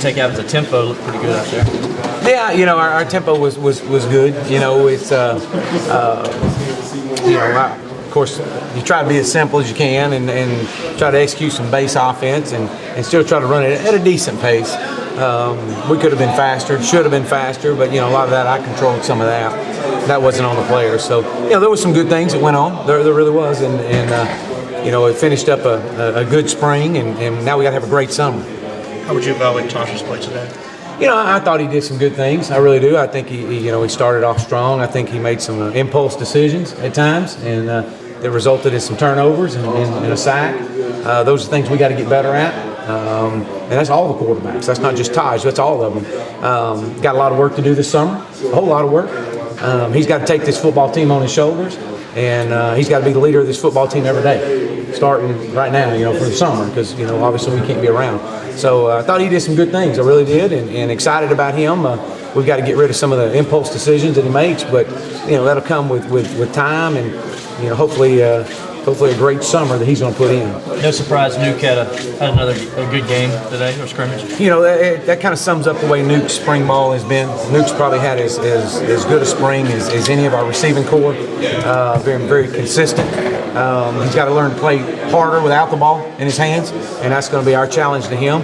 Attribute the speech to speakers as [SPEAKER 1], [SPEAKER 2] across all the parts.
[SPEAKER 1] take out as a tempo looked pretty good out there.
[SPEAKER 2] Yeah, our tempo was good. It's of course you try to be as simple as you can and try to execute some base offense and still try to run it at a decent pace. We could have been faster, should have been faster, but a lot of that I controlled some of that. That wasn't on the players. So there was some good things that went on. There really was, and it finished up a good spring, and now we got to have a great summer.
[SPEAKER 3] How would you evaluate Taj's play today?
[SPEAKER 2] I thought he did some good things. I really do. I think he started off strong. I think he made some impulse decisions at times, and that resulted in some turnovers and a sack. Those are things we got to get better at. And that's all the quarterbacks. That's not just Taj. That's all of them. Got a lot of work to do this summer. A whole lot of work. He's got to take this football team on his shoulders, and he's got to be the leader of this football team every day, starting right now, for the summer, because obviously we can't be around. So I thought he did some good things. I really did, and excited about him. We've got to get rid of some of the impulse decisions that he makes, but that'll come with time, and hopefully a great summer that he's going to put in.
[SPEAKER 1] No surprise, Nuke had another good game today, or scrimmage.
[SPEAKER 2] That kind of sums up the way Nuke's spring ball has been. Nuke's probably had as good a spring as any of our receiving corps. Very, very consistent. He's got to learn to play harder without the ball in his hands, and that's going to be our challenge to him.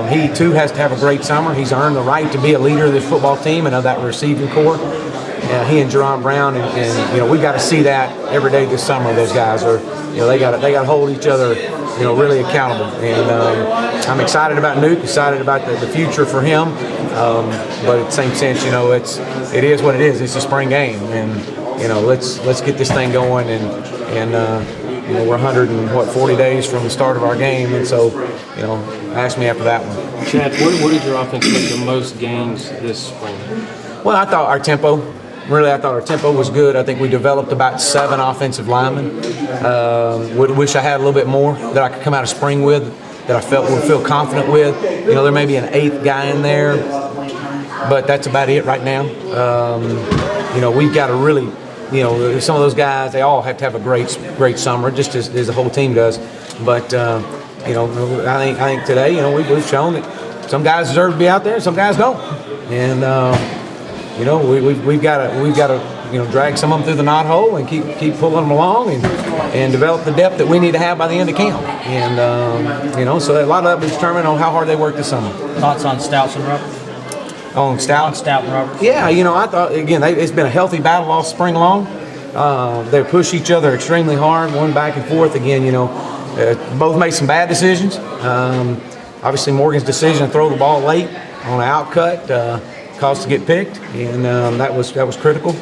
[SPEAKER 2] He, too, has to have a great summer. He's earned the right to be a leader of this football team and of that receiving corps. He and Jerron Brown, and we've got to see that every day this summer. Those guys are, they got to hold each other, really accountable. And I'm excited about Nuke, excited about the future for him. But at the same sense, it is what it is. It's a spring game, and let's get this thing going. And we're 140 days from the start of our game, and so ask me after that one.
[SPEAKER 4] Chad, what did your offense make the most gains this spring?
[SPEAKER 2] Well, I thought our tempo was good. I think we developed about 7 offensive linemen. Would wish I had a little bit more that I could come out of spring with, that I would feel confident with. There may be an 8th guy in there, but that's about it right now. We've got to really, some of those guys, they all have to have a great summer, just as the whole team does. But I think today, we've shown that some guys deserve to be out there, some guys don't, and. We've got to drag some of them through the knothole and keep pulling them along and develop the depth that we need to have by the end of camp. And so a lot of that will be determined on how hard they work this summer.
[SPEAKER 1] Thoughts on Stouts and Roberts?
[SPEAKER 2] On Stout?
[SPEAKER 1] On Stout and Roberts.
[SPEAKER 2] Yeah, I thought again it's been a healthy battle all spring long. They push each other extremely hard, one back and forth. Again, both made some bad decisions. Obviously, Morgan's decision to throw the ball late on an outcut. Caused to get picked, and that was critical.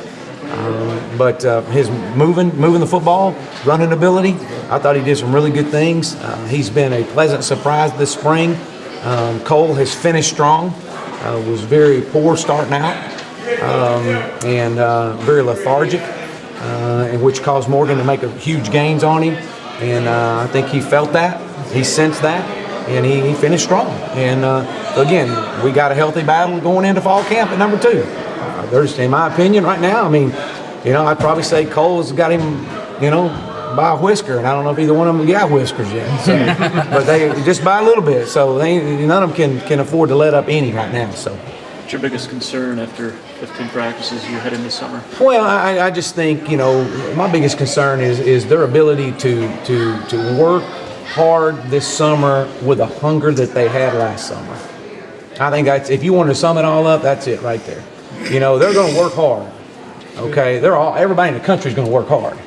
[SPEAKER 2] But his moving the football, running ability, I thought he did some really good things. He's been a pleasant surprise this spring. Cole has finished strong. Was very poor starting out, and very lethargic, and which caused Morgan to make huge gains on him. And I think he felt that, he sensed that. And he finished strong. And again, we got a healthy battle going into fall camp at number 2. There's, in my opinion, right now, I'd probably say Cole's got him, by a whisker, and I don't know if either one of them got whiskers yet. So, but they just by a little bit. So none of them can afford to let up any right now. So.
[SPEAKER 3] What's your biggest concern after 15 practices you head into summer?
[SPEAKER 2] Well, I just think my biggest concern is their ability to work hard this summer with the hunger that they had last summer. I think that's, if you want to sum it all up, that's it right there. They're going to work hard. Okay, everybody in the country is going to work hard.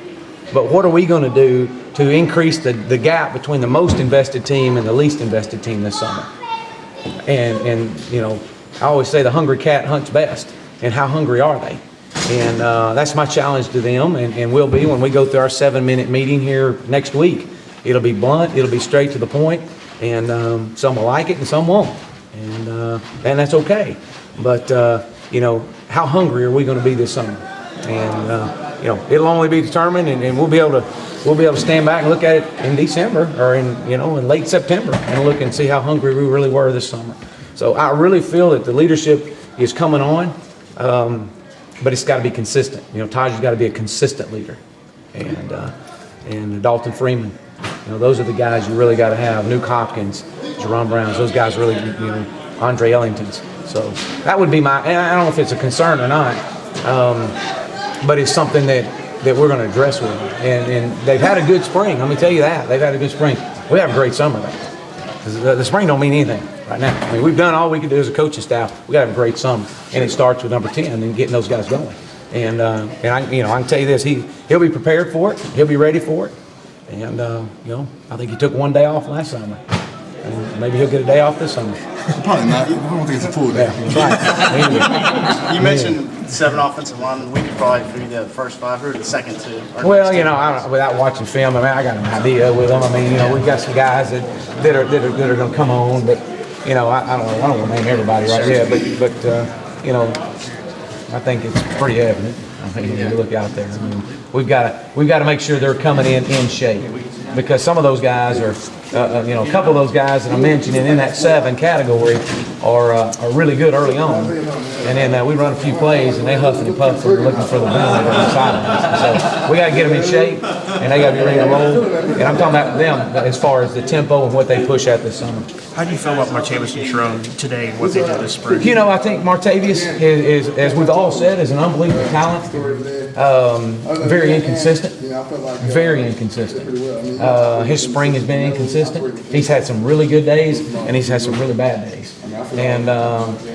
[SPEAKER 2] But what are we going to do to increase the gap between the most invested team and the least invested team this summer? And I always say the hungry cat hunts best. And how hungry are they? And that's my challenge to them, and will be when we go through our 7-minute meeting here next week. It'll be blunt, it'll be straight to the point, and some will like it and some won't, and that's okay. But how hungry are we going to be this summer? And it'll only be determined, and we'll be able to stand back and look at it in December or in late September and look and see how hungry we really were this summer. So I really feel that the leadership is coming on, but it's got to be consistent. Taj's got to be a consistent leader, and Dalton Freeman. Those are the guys you really got to have. Nuke Hopkins, Jerron Brown, those guys really, Andre Ellington's. So that would be my, and I don't know if it's a concern or not, but it's something that we're going to address with them. And they've had a good spring. Let me tell you that. They've had a good spring. We have a great summer, though. The spring don't mean anything right now. I mean, we've done all we can do as a coaching staff. We got to have a great summer, and it starts with number 10 and getting those guys going. And I can tell you this: he'll be prepared for it. He'll be ready for it. And I think he took one day off last summer, and maybe he'll get a day off this summer.
[SPEAKER 5] Probably not. I don't think it's a full day.
[SPEAKER 2] Yeah,
[SPEAKER 6] You mentioned 7 offensive linemen. We could probably figure the first 5 or the second 2.
[SPEAKER 2] Well, without watching film, I got an idea with them. We've got some guys that are going to come on, but I don't want to name everybody right there, but I think it's pretty evident. When you look out there, we've got to make sure they're coming in shape, because some of those guys are, a couple of those guys that I'm mentioning in that 7 category are really good early on, and then we run a few plays and they huffing and puffing and looking for the win on the sidelines. So we got to get them in shape, and they got to be ready to roll. And I'm talking about them as far as the tempo and what they push at this summer.
[SPEAKER 7] How do you feel about Martavis and Sharon today and what they did this spring?
[SPEAKER 2] I think Martavis is, as we've all said, is an unbelievable talent. Very inconsistent. Very inconsistent. His spring has been inconsistent. He's had some really good days, and he's had some really bad days. And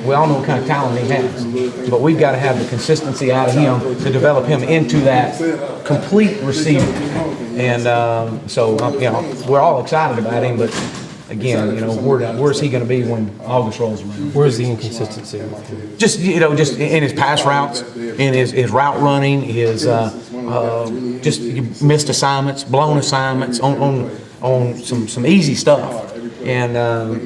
[SPEAKER 2] we all know what kind of talent he has. But we've got to have the consistency out of him to develop him into that complete receiver. And we're all excited about him, but again, where's he going to be when August rolls around?
[SPEAKER 4] Where's the inconsistency?
[SPEAKER 2] Just in his pass routes, in his route running, his just missed assignments, blown assignments on some easy stuff. And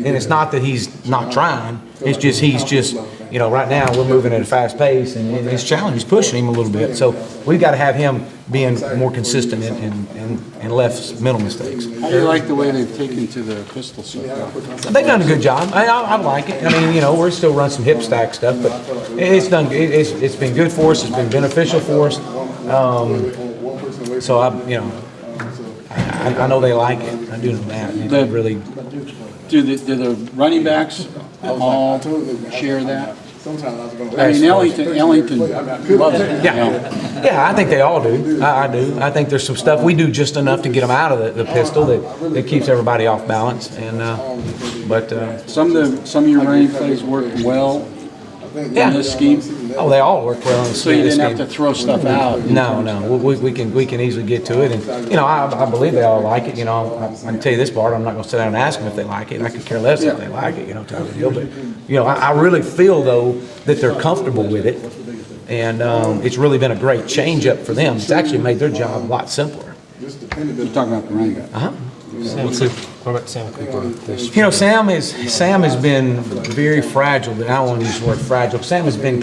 [SPEAKER 2] it's not that he's not trying. It's just he's just right now we're moving at a fast pace, and his challenge is pushing him a little bit. So we've got to have him being more consistent and less mental mistakes.
[SPEAKER 8] How do you like the way they've taken to the pistol stuff?
[SPEAKER 2] They've done a good job. I like it. We're still running some hip stack stuff, but it's done. It's been good for us. It's been beneficial for us. So I know they like it. I do know that. They really.
[SPEAKER 8] Do the running backs all share that? Ellington loves it.
[SPEAKER 2] Yeah, I think they all do. I do. I think there's some stuff we do just enough to get them out of the pistol that keeps everybody off balance. And
[SPEAKER 8] some of your running plays work well in this scheme.
[SPEAKER 2] Oh, they all work well in the scheme.
[SPEAKER 8] So you didn't have to throw stuff out.
[SPEAKER 2] No. We can easily get to it, and I believe they all like it. I can tell you this part. I'm not going to sit down and ask them if they like it. I could care less if they like it. Type of deal. But I really feel though that they're comfortable with it, and it's really been a great change up for them. It's actually made their job a lot simpler.
[SPEAKER 8] You're talking about the running back.
[SPEAKER 4] What about Sam Cooper?
[SPEAKER 2] Sam has been very fragile. I don't want to use the word fragile. Sam has been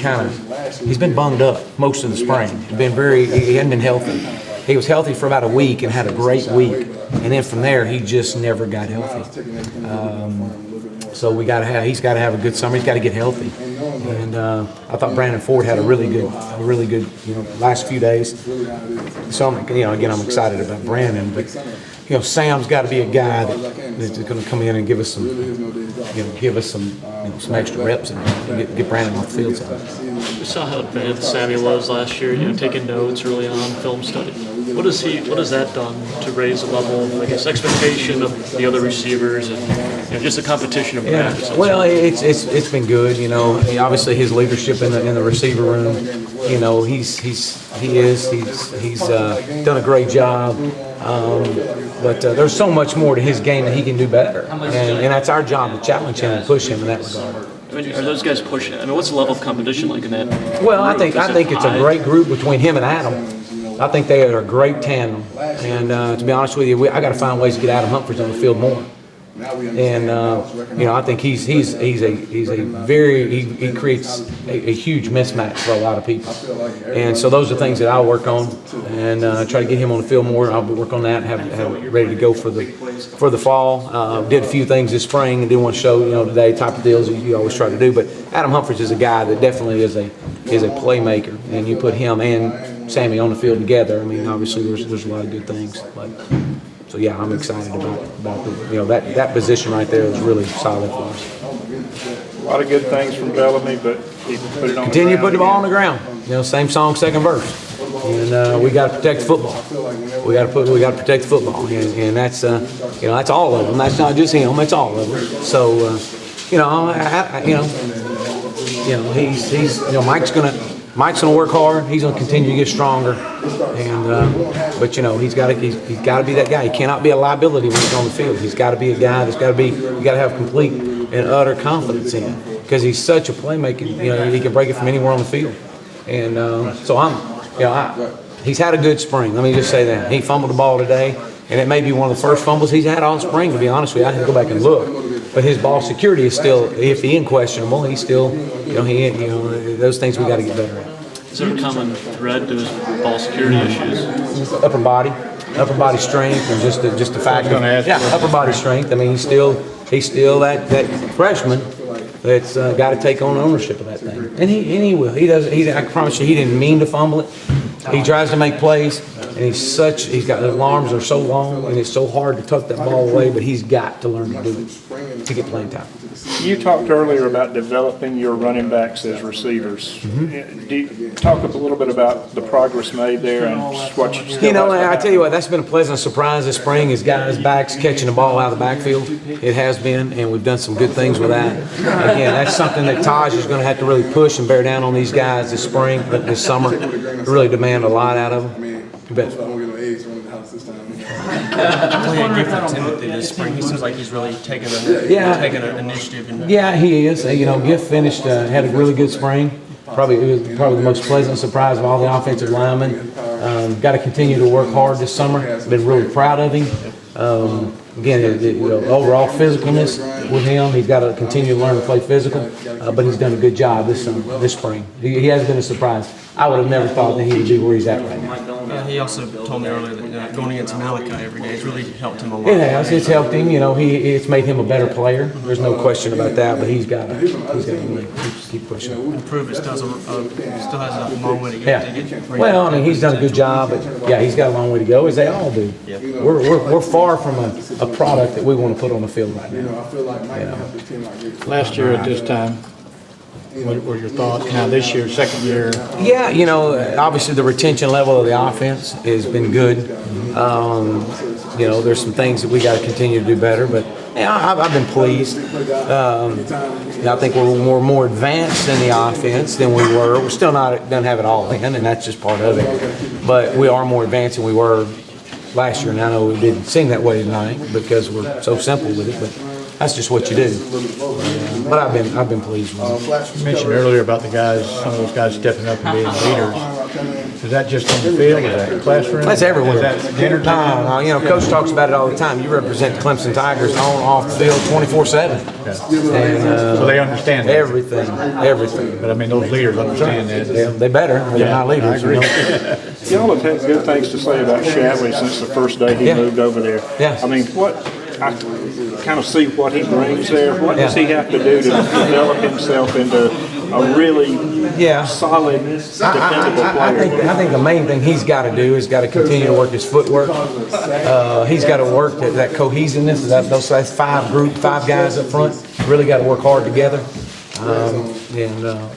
[SPEAKER 2] he's been bunged up most of the spring. He hadn't been healthy. He was healthy for about a week and had a great week, and then from there he just never got healthy. So he's got to have a good summer. He's got to get healthy. And I thought Brandon Ford had a really good last few days. So again, I'm excited about Brandon, but Sam's got to be a guy that's going to come in and give us some extra reps and get Brandon off the field.
[SPEAKER 3] We saw how advanced Sammy was last year, taking notes early on, film study. What has that done to raise the level, expectation of the other receivers and just the competition of practice?
[SPEAKER 2] Well, it's been good. Obviously his leadership in the receiver room. He's done a great job. But there's so much more to his game that he can do better, and that's our job to challenge him and push him in that regard.
[SPEAKER 3] Are those guys pushing? What's the level of competition like in that?
[SPEAKER 2] Well, I think it's a great group between him and Adam. I think they are a great tandem, and to be honest with you, I got to find ways to get Adam Humphries on the field more. And I think he creates a huge mismatch for a lot of people, and so those are things that I'll work on and try to get him on the field more. I'll work on that, have it ready to go for the fall. Did a few things this spring and didn't want to show today type of deals you always try to do. But Adam Humphries is a guy that definitely is a playmaker, and you put him and Sammy on the field together. Obviously there's a lot of good things, but. So yeah, I'm excited about that position right there is really solid for us.
[SPEAKER 9] A lot of good things from Bellamy, but he put it on
[SPEAKER 2] Continue to put the ball on the
[SPEAKER 9] ground.
[SPEAKER 2] ground. You know, same song, second verse. And we got to protect the football. We got to protect the football, and that's you know, that's all of them. That's not just him. It's all of them. So you know, he's you know, Mike's gonna work hard. He's gonna continue to get stronger. And but you know, he's got to be that guy. He cannot be a liability when he's on the field. He's got to be a guy that's got to be. You got to have complete and utter confidence in him because he's such a playmaker. You know, he can break it from anywhere on the field. And so he's had a good spring. Let me just say that. He fumbled the ball today, and it may be one of the first fumbles he's had all spring, to be honest with you. I have to go back and look. But his ball security is still iffy and questionable. He's still, you know, those things we got to get better at.
[SPEAKER 3] Is there a common thread to his ball security issues?
[SPEAKER 2] Upper body strength, and just the fact of upper body strength. I mean, he's still that freshman that's got to take on ownership of that thing, and he will. He does. I promise you, he didn't mean to fumble it. He tries to make plays, and he's got his arms are so long, and it's so hard to tuck that ball away. But he's got to learn to do it to get playing time.
[SPEAKER 9] You talked earlier about developing your running backs as receivers. Talk a little bit about the progress made there and what you still.
[SPEAKER 2] You know, I tell you what, that's been a pleasant surprise this spring. Is guys' backs catching the ball out of the backfield. It has been, and we've done some good things with that. Again, that's something that Taj is going to have to really push and bear down on these guys this spring, but this summer, really demand a lot out of them. You bet.
[SPEAKER 7] Timothy this spring. He seems like he's really taking an initiative.
[SPEAKER 2] Yeah, he is. You know, Giff finished, had a really good spring. It was probably the most pleasant surprise of all the offensive linemen. Got to continue to work hard this summer. Been really proud of him. Again, you know, overall physicalness with him. He's got to continue to learn to play physical, but he's done a good job this spring. He has been a surprise. I would have never thought that he would be where he's at right now.
[SPEAKER 7] He also told me earlier that going against Malachi every day has really helped him a lot.
[SPEAKER 2] It has. It's helped him. You know, it's made him a better player. There's no question about that. But he's got to really keep pushing.
[SPEAKER 7] Improve it. Still has a long way to go.
[SPEAKER 2] Yeah. Well, I mean, he's done a good job, but yeah, he's got a long way to go, as they all do. Yeah. We're far from a product that we want to put on the field right now. You know.
[SPEAKER 9] Last year at this time, what were your thoughts? Now this year, second year.
[SPEAKER 2] Yeah, you know, obviously the retention level of the offense has been good. You know, there's some things that we got to continue to do better, but yeah, I've been pleased. I think we're more advanced in the offense than we were. We're still doesn't have it all in, and that's just part of it. But we are more advanced than we were last year, and I know it didn't seem that way tonight because we're so simple with it, but that's just what you do. But I've been pleased with it.
[SPEAKER 9] You mentioned earlier about some of those guys stepping up and being leaders. Is that just on the field? Is that in the classroom?
[SPEAKER 2] That's everywhere.
[SPEAKER 9] Is that dinner time?
[SPEAKER 2] No, you know, Coach talks about it all the time. You represent the Clemson Tigers on off the field 24/7. And
[SPEAKER 9] So they understand that.
[SPEAKER 2] everything.
[SPEAKER 9] But I mean, those leaders understand that.
[SPEAKER 2] Yeah, they better. They're not leaders.
[SPEAKER 9] I agree.
[SPEAKER 2] You know?
[SPEAKER 9] Y'all have had good things to say about Shadley since the first day he moved over there.
[SPEAKER 2] Yeah.
[SPEAKER 9] I mean, I kind of see what he brings there. What does he have to do to develop himself into a really solid, dependable player?
[SPEAKER 2] I think the main thing he's got to do is got to continue to work his footwork. He's got to work that cohesiveness. Those five guys up front really got to work hard together.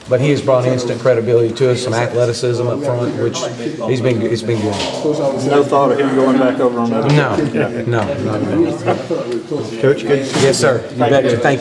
[SPEAKER 2] But he has brought instant credibility to us, some athleticism up front, which it's been good.
[SPEAKER 9] No thought of him going back over on that?
[SPEAKER 2] No.
[SPEAKER 9] Coach, good.
[SPEAKER 2] Yes, sir. You betcha. Thank you.